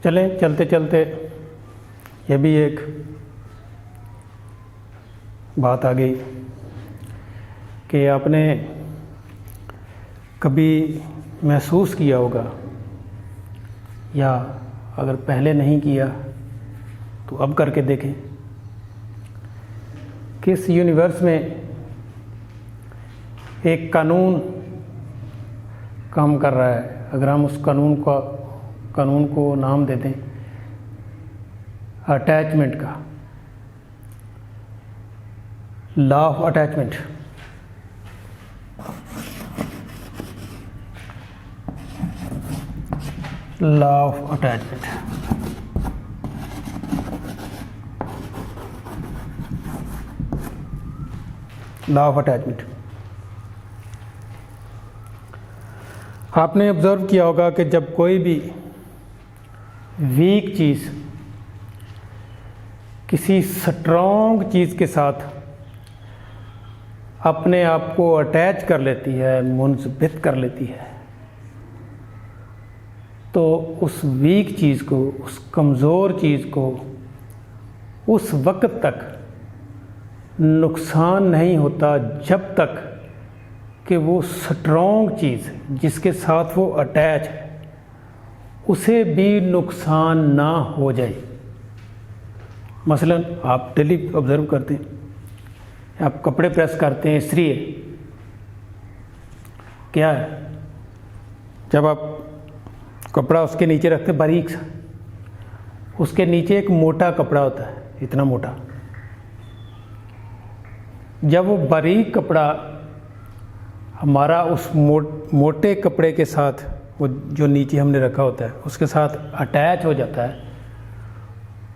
चलें, चलते चलते ये भी एक बात आ गई कि आपने कभी महसूस किया होगा, या अगर पहले नहीं किया तो अब करके देखें कि इस यूनिवर्स में एक कानून काम कर रहा है। अगर हम उस कानून को नाम दे दें अटैचमेंट का, law of attachment. Law of attachment law of attachment आपने ऑब्जर्व किया होगा कि जब कोई भी वीक चीज़ किसी स्ट्रॉन्ग चीज़ के साथ अपने आप को अटैच कर लेती है, मुंसबित कर लेती है, तो उस वीक चीज़ को, उस कमज़ोर चीज़ को उस वक्त तक नुकसान नहीं होता जब तक कि वो स्ट्रॉन्ग चीज़ जिसके साथ वो अटैच है उसे भी नुकसान ना हो जाए। मसलन आप डेली ऑब्ज़र्व करते हैं, आप कपड़े प्रेस करते हैं, इस्त्री है, क्या है, जब आप कपड़ा उसके नीचे रखते हैं बारीक सा, उसके नीचे एक मोटा कपड़ा होता है, इतना मोटा। जब वो बारीक कपड़ा हमारा उस मोटे कपड़े के साथ, वो जो नीचे हमने रखा होता है उसके साथ अटैच हो जाता है,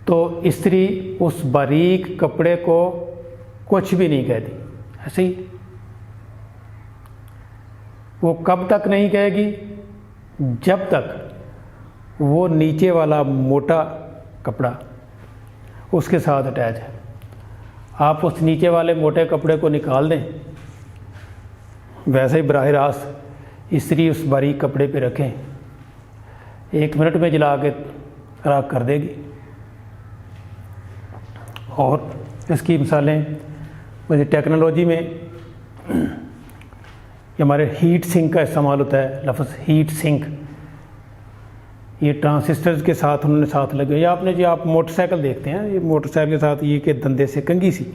तो इस्त्री उस बारीक कपड़े को कुछ भी नहीं कहती। ऐसे ही वो कब तक नहीं कहेगी, जब तक वो नीचे वाला मोटा कपड़ा उसके साथ अटैच है। आप उस नीचे वाले मोटे कपड़े को निकाल दें, वैसे ही बराह रास्त इस्त्री उस बारीक कपड़े पे रखें, 1 मिनट में जला के राख कर देगी। और इसकी मिसालें मुझे टेक्नोलॉजी में हमारे हीट सिंक का इस्तेमाल होता है, लफ्ज़ हीट सिंक, ये ट्रांसिस्टर्स के साथ उन्होंने साथ लगे। या आपने जो आप मोटरसाइकिल देखते हैं, ये मोटरसाइकिल के साथ ये के धंधे से कंघी सी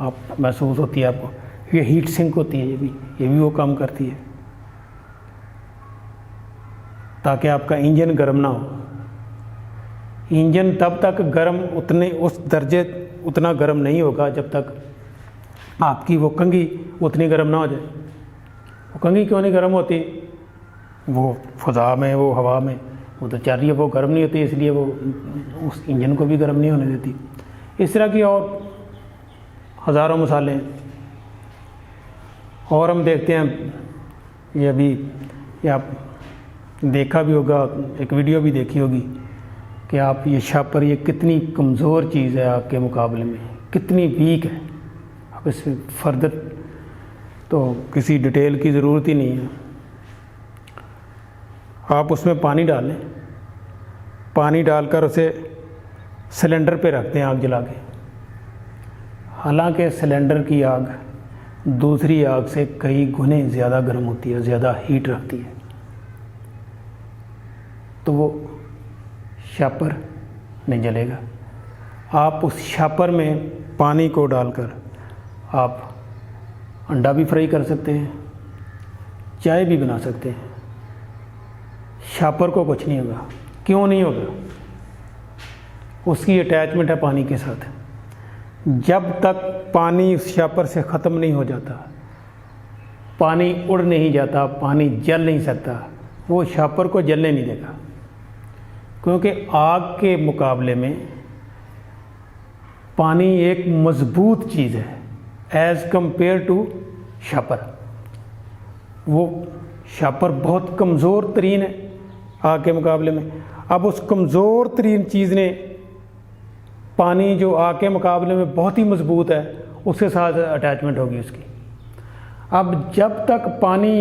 आप महसूस होती है आपको, ये हीट सिंक होती है, ये भी वो काम करती है ताकि आपका इंजन गर्म ना हो। इंजन तब तक गर्म उस दर्जे उतना गर्म नहीं होगा जब तक आपकी वो कंघी उतनी गर्म ना हो जाए। वो कंघी क्यों नहीं गर्म होती, वो फ़ज़ा में, वो हवा में वो तो चल रही है, वो गर्म नहीं होती, इसलिए वो उस इंजन को भी गर्म नहीं होने देती। इस तरह की और हज़ारों मिसालें हैं। और हम देखते हैं, ये अभी ये आप देखा भी होगा, एक वीडियो भी देखी होगी कि आप ये शापर, ये कितनी कमज़ोर चीज़ है आपके मुकाबले में, कितनी वीक है। अब इसमें फर्दर तो किसी डिटेल की ज़रूरत ही नहीं है। आप उसमें पानी डालें, पानी डालकर उसे सिलेंडर पे रखते हैं आग जला के। हालांकि सिलेंडर की आग दूसरी आग से कई गुने ज़्यादा गर्म होती है, ज़्यादा हीट रखती है, तो वो शापर नहीं जलेगा। आप उस शापर में पानी को डालकर आप अंडा भी फ्राई कर सकते हैं, चाय भी बना सकते हैं, शापर को कुछ नहीं होगा। क्यों नहीं होगा, उसकी अटैचमेंट है पानी के साथ। जब तक पानी उस शापर से ख़त्म नहीं हो जाता, पानी उड़ नहीं जाता, पानी जल नहीं सकता, वो शापर को जलने नहीं देगा। क्योंकि आग के मुकाबले में पानी एक मज़बूत चीज़ है एज़ कंपेयर टू शापर। वो शापर बहुत कमज़ोर तरीन है आग के मुकाबले में। अब उस कमज़ोर तरीन चीज़ ने पानी, जो आग के मुकाबले में बहुत ही मज़बूत है, उसके साथ अटैचमेंट होगी उसकी। अब जब तक पानी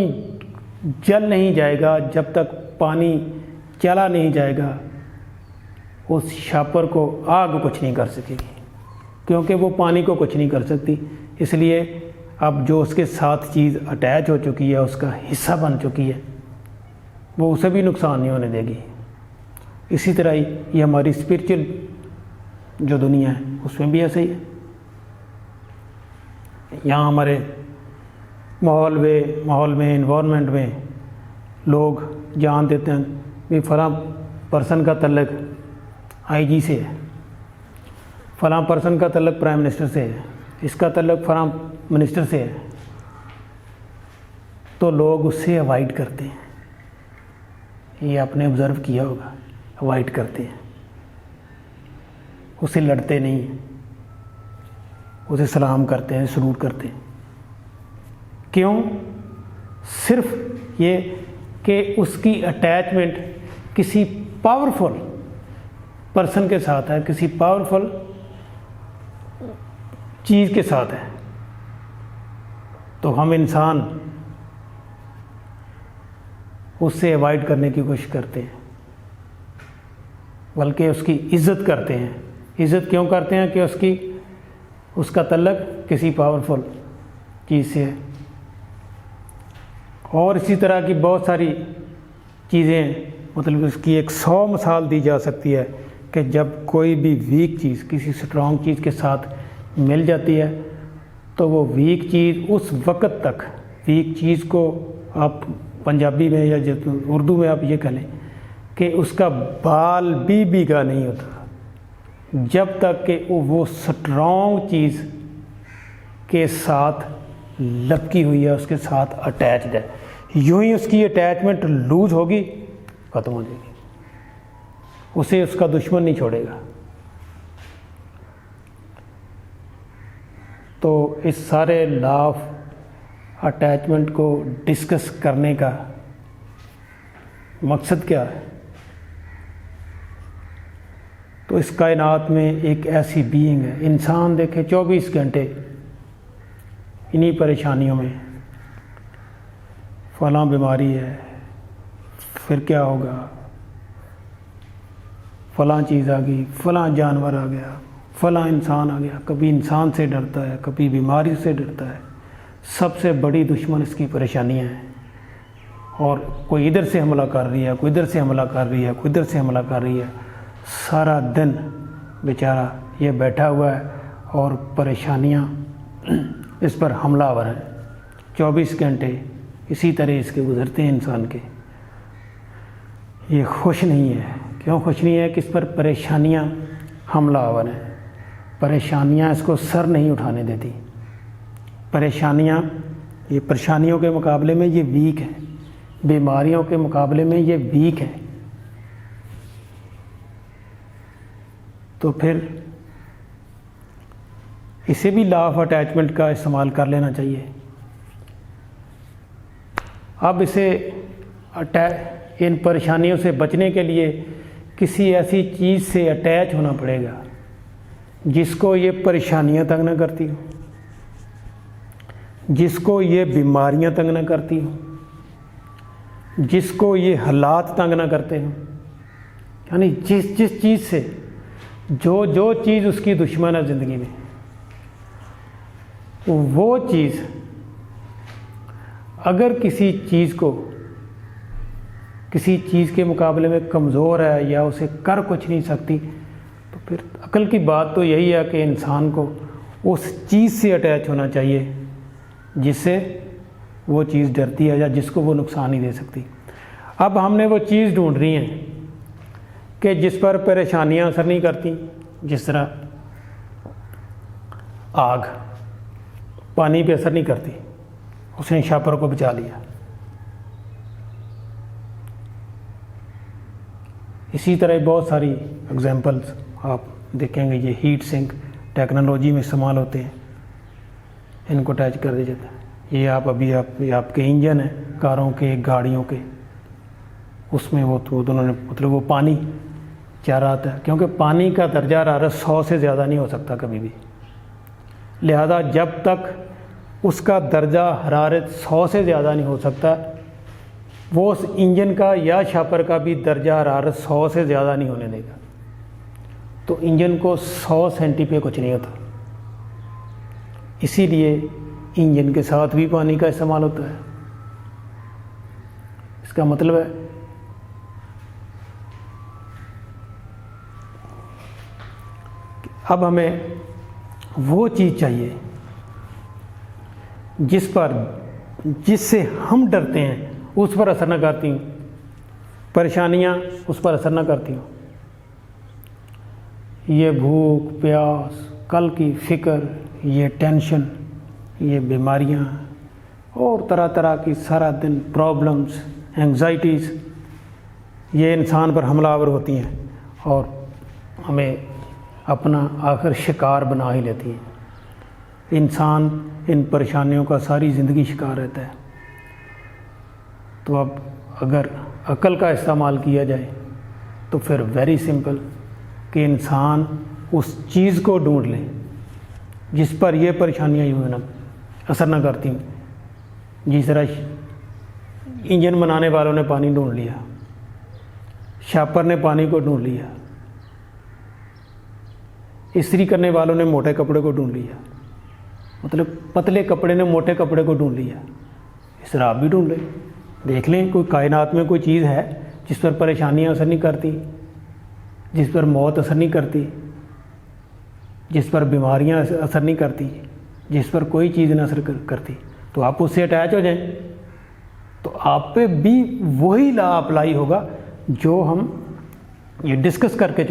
जल नहीं जाएगा, जब तक पानी चला नहीं जाएगा, उस शापर को आग कुछ नहीं कर सकेगी, क्योंकि वो पानी को कुछ नहीं कर सकती। इसलिए अब जो उसके साथ चीज़ अटैच हो चुकी है, उसका हिस्सा बन चुकी है, वो उसे भी नुकसान नहीं होने देगी। इसी तरह ही ये हमारी स्पिरिचुअल जो दुनिया है उसमें भी ऐसा ही है। यहाँ हमारे माहौल में इन्वायरमेंट में लोग जान देते हैं कि फलां पर्सन का तल्लक आईजी से है, फलां पर्सन का तल्लक प्राइम मिनिस्टर से है, इसका तल्लक फलां मिनिस्टर से है, तो लोग उससे अवॉइड करते हैं। ये आपने ऑब्ज़र्व किया होगा, अवॉइड करते हैं, उससे लड़ते नहीं हैं, उसे सलाम करते हैं, सलूट करते हैं। क्यों? सिर्फ ये कि उसकी अटैचमेंट किसी पावरफुल पर्सन के साथ है, किसी पावरफुल चीज़ के साथ है। तो हम इंसान उससे अवॉइड करने की कोशिश करते हैं, बल्कि उसकी इज़्ज़त करते हैं। इज़्ज़त क्यों करते हैं? कि उसका तल्लक किसी पावरफुल चीज़ से है। और इसी तरह की बहुत सारी चीज़ें, मतलब इसकी 100 मिसाल दी जा सकती है कि जब कोई भी वीक चीज़ किसी स्ट्रॉन्ग चीज़ के साथ मिल जाती है, तो वो वीक चीज़ उस वक़्त तक, वीक चीज़ को आप पंजाबी में या उर्दू में आप ये कह लें कि उसका बाल भी भीगा नहीं होता जब तक कि वो स्ट्रॉन्ग चीज़ के साथ लपकी हुई है, उसके साथ अटैच्ड है। यूं ही उसकी अटैचमेंट लूज होगी, ख़त्म हो जाएगी, उसे उसका दुश्मन नहीं छोड़ेगा। तो इस सारे लॉ ऑफ अटैचमेंट को डिस्कस करने का मकसद क्या है? तो इस कायनात में एक ऐसी बीइंग है, इंसान देखे 24 घंटे इन्हीं परेशानियों में, फलां बीमारी है, फिर क्या होगा, फलां चीज़ आ गई, फलां जानवर आ गया, फलां इंसान आ गया। कभी इंसान से डरता है, कभी बीमारी से डरता है। सबसे बड़ी दुश्मन इसकी परेशानियां हैं। और कोई इधर से हमला कर रही है, कोई इधर से हमला कर रही है, कोई इधर से हमला कर रही है। सारा दिन बेचारा ये बैठा हुआ है और परेशानियां इस पर हमलावर हैं। 24 घंटे इसी तरह इसके गुजरते हैं इंसान के। ये खुश नहीं है। क्यों खुश नहीं है? कि इस पर परेशानियां हमलावर हैं। परेशानियां इसको सर नहीं उठाने देती। परेशानियां, ये परेशानियों के मुकाबले में ये वीक है, बीमारियों के मुकाबले में ये वीक है। तो फिर इसे भी लॉ ऑफ अटैचमेंट का इस्तेमाल कर लेना चाहिए। अब इसे इन परेशानियों से बचने के लिए किसी ऐसी चीज़ से अटैच होना पड़ेगा जिसको ये परेशानियां तंग ना करती हो, जिसको ये बीमारियां तंग ना करती हो, जिसको ये हालात तंग ना करते हो। यानी जिस चीज़ से जो चीज़ उसकी दुश्मन है ज़िंदगी में, वो चीज़ अगर किसी चीज़ के मुकाबले में कमज़ोर है या उसे कर कुछ नहीं सकती, तो फिर अक्ल की बात तो यही है कि इंसान को उस चीज़ से अटैच होना चाहिए जिससे वो चीज़ डरती है या जिसको वो नुकसान नहीं दे सकती। अब हमने वो चीज़ ढूंढ रही हैं कि जिस पर परेशानियां असर नहीं करती, जिस तरह आग पानी पे असर नहीं करती, उसने शापर को बचा लिया। इसी तरह बहुत सारी एग्जांपल्स आप देखेंगे। ये हीट सिंक टेक्नोलॉजी में इस्तेमाल होते हैं, इनको अटैच कर दिया जाता है। ये आपके इंजन है कारों के, गाड़ियों के, उसमें वो दोनों ने मतलब वो पानी क्या रहा था, क्योंकि पानी का दर्जा हरारत 100 से ज़्यादा नहीं हो सकता कभी भी। लिहाजा जब तक उसका दर्जा हरारत 100 से ज़्यादा नहीं हो सकता, वो उस इंजन का या शापर का भी दर्जा हरारत 100 से ज़्यादा नहीं होने देगा। तो इंजन को 100 सेंटी पे कुछ नहीं होता। इसीलिए इंजन के साथ भी पानी का इस्तेमाल होता है। इसका मतलब है कि अब हमें वो चीज़ चाहिए जिससे हम डरते हैं उस पर असर न करती हूँ, परेशानियाँ उस पर असर न करती हूँ। ये भूख प्यास, कल की फ़िक्र, ये टेंशन, ये बीमारियाँ और तरह तरह की सारा दिन प्रॉब्लम्स, एंग्जाइटीज़, ये इंसान पर हमलावर होती हैं और हमें अपना आखिर शिकार बना ही लेती हैं। इंसान इन परेशानियों का सारी ज़िंदगी शिकार रहता है। तो अब अगर अकल का इस्तेमाल किया जाए तो फिर वेरी सिंपल कि इंसान उस चीज़ को ढूंढ ले जिस पर ये परेशानियाँ यूँ ना असर ना करती। जिस तरह इंजन बनाने वालों ने पानी ढूंढ लिया, शापर ने पानी को ढूंढ लिया, इस्त्री करने वालों ने मोटे कपड़े को ढूंढ लिया, मतलब पतले कपड़े ने मोटे कपड़े को ढूंढ लिया। इस तरह आप भी ढूंढ लें, देख लें कोई कायनात में कोई चीज़ है जिस पर परेशानियां असर नहीं करती, जिस पर मौत असर नहीं करती, जिस पर बीमारियां असर नहीं करती, जिस पर कोई चीज़ न असर करती, तो आप उससे अटैच हो जाएं। तो आप पे भी वही लॉ अप्लाई होगा जो हम ये डिस्कस करके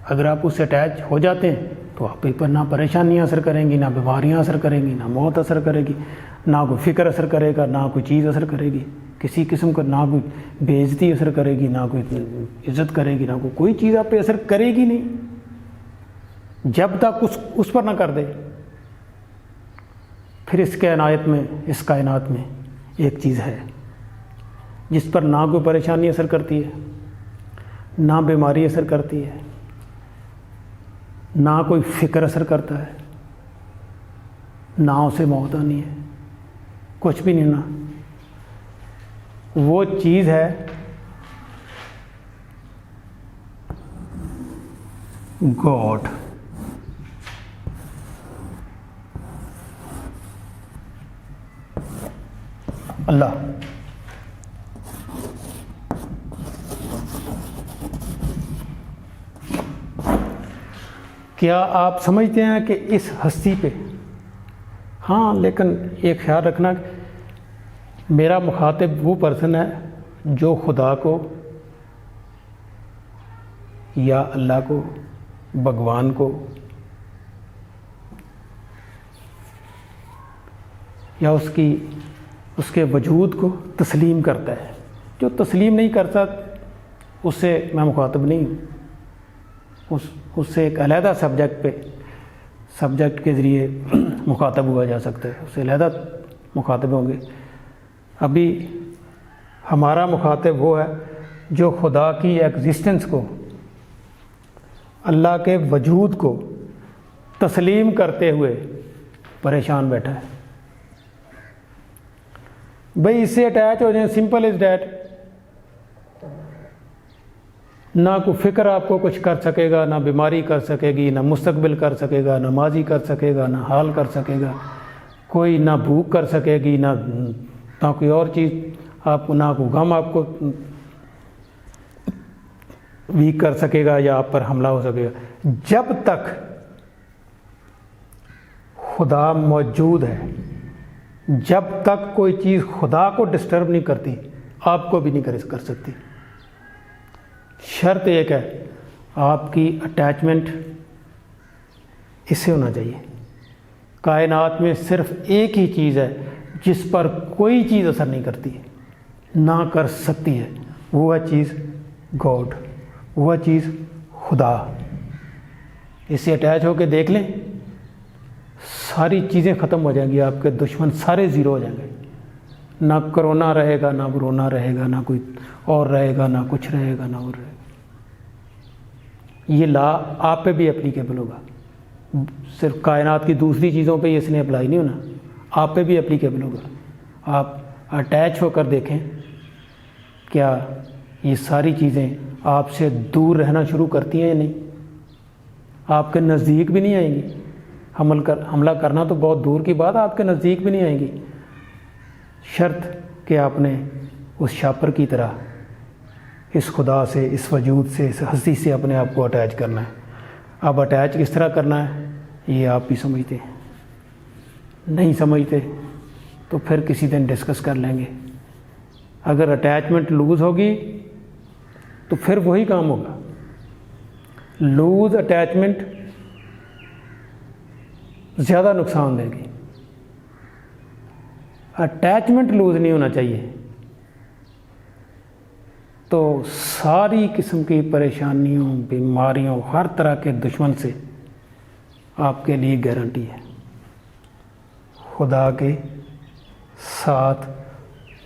अगर आप उससे अटैच हो जाते हैं तो आप पे पर ना परेशानियां असर करेंगी, ना बीमारियां असर करेंगी, ना मौत असर करेगी, ना कोई फ़िक्र असर करेगा, ना कोई चीज़ असर करेगी किसी किस्म का, ना कोई बेइज्जती असर करेगी, ना कोई इज़्ज़त करेगी, ना कोई चीज़ आप पे असर करेगी नहीं जब तक उस पर ना कर दे। फिर इस कायनात में एक चीज़ है जिस पर ना कोई परेशानी असर करती है, ना बीमारी असर करती है, ना कोई फ़िक्र असर करता है, ना उसे मौत आनी है, कुछ भी नहीं ना। वो चीज़ है गॉड। अल्लाह। क्या आप समझते हैं कि इस हस्ती पे, हाँ, लेकिन एक ख्याल रखना, मेरा मुखातिब वो पर्सन है जो खुदा को या अल्लाह को, भगवान को या उसके वजूद को तस्लीम करता है। जो तस्लीम नहीं करता उससे मैं मुखातिब नहीं हूँ, उससे एक अलहदा सब्जेक्ट के ज़रिए मुखातब हुआ जा सकता है, उससे अलहदा मुखातब होंगे। अभी हमारा मुखातब वो है जो खुदा की एग्जिस्टेंस को, अल्लाह के वजूद को तस्लीम करते हुए परेशान बैठा है। भाई इससे अटैच हो जाए, सिंपल इज़ डैट। ना कोई फ़िक्र आपको कुछ कर सकेगा, ना बीमारी कर सकेगी, ना मुस्तकबिल कर सकेगा, ना माजी कर सकेगा, ना हाल कर सकेगा, कोई ना भूख कर सकेगी, ना कोई और चीज़ आपको, ना कोई गम आपको वीक कर सकेगा या आप पर हमला हो सकेगा। जब तक खुदा मौजूद है, जब तक कोई चीज़ खुदा को डिस्टर्ब नहीं करती, आपको भी नहीं कर सकती। शर्त एक है, आपकी अटैचमेंट इससे होना चाहिए। कायनात में सिर्फ एक ही चीज़ है जिस पर कोई चीज़ असर नहीं करती, ना कर सकती है, वो है चीज़ गॉड, वो है चीज़ खुदा। इससे अटैच होकर देख लें, सारी चीज़ें ख़त्म हो जाएंगी, आपके दुश्मन सारे ज़ीरो हो जाएंगे। ना कोरोना रहेगा, ना कोरोना रहेगा, ना कोई और रहेगा, ना कुछ रहेगा, ना और रहेगा। ये लॉ आप पे भी एप्लीकेबल होगा, सिर्फ कायनात की दूसरी चीज़ों पे इसने अप्लाई नहीं होना, आप पे भी एप्लीकेबल होगा। आप अटैच होकर देखें क्या ये सारी चीज़ें आपसे दूर रहना शुरू करती हैं या नहीं? आपके नज़दीक भी नहीं आएंगी। हमला करना तो बहुत दूर की बात, आपके नज़दीक भी नहीं आएंगी, शर्त कि आपने उस शापर की तरह इस खुदा से, इस वजूद से, इस हस्ती से अपने आप को अटैच करना है। अब अटैच किस तरह करना है ये आप भी समझते हैं, नहीं समझते तो फिर किसी दिन डिस्कस कर लेंगे। अगर अटैचमेंट लूज़ होगी तो फिर वही काम होगा। लूज़ अटैचमेंट ज़्यादा नुकसान देगी। अटैचमेंट लूज़ नहीं होना चाहिए तो सारी किस्म की परेशानियों, बीमारियों, हर तरह के दुश्मन से आपके लिए गारंटी है। खुदा के साथ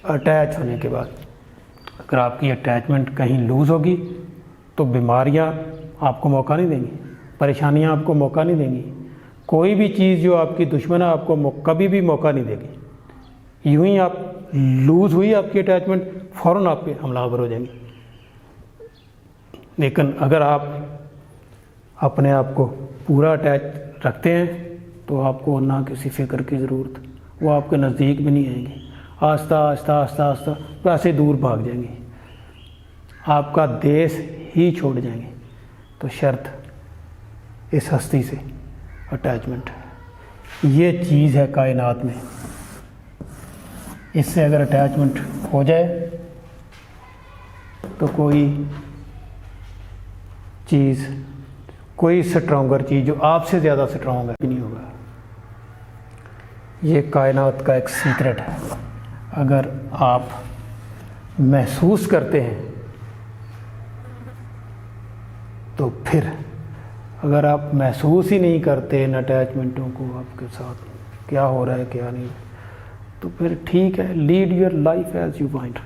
अटैच होने के बाद अगर आपकी अटैचमेंट कहीं लूज़ होगी तो बीमारियां आपको मौका नहीं देंगी, परेशानियां आपको मौका नहीं देंगी। कोई भी चीज़ जो आपकी दुश्मन है आपको कभी भी मौका नहीं देगी। यूं ही आप लूज़ हुई आपकी अटैचमेंट, फ़ौरन आप पे हमलावर हो जाएंगे। लेकिन अगर आप अपने आप को पूरा अटैच रखते हैं तो आपको ना किसी फ़िक्र की ज़रूरत, वो आपके नज़दीक भी नहीं आएंगे। आस्ता आस्ता आस्ता आस्ता वैसे दूर भाग जाएंगे, आपका देश ही छोड़ जाएंगे। तो शर्त इस हस्ती से अटैचमेंट, ये चीज़ है कायनात में। इससे अगर अटैचमेंट हो जाए तो कोई चीज़, कोई स्ट्रॉन्गर चीज़ जो आपसे ज़्यादा स्ट्रॉन्ग है नहीं होगा। ये कायनात का एक सीक्रेट है। अगर आप महसूस करते हैं तो फिर, अगर आप महसूस ही नहीं करते इन अटैचमेंटों को, आपके साथ क्या हो रहा है क्या नहीं, तो फिर ठीक है, lead your life as you want.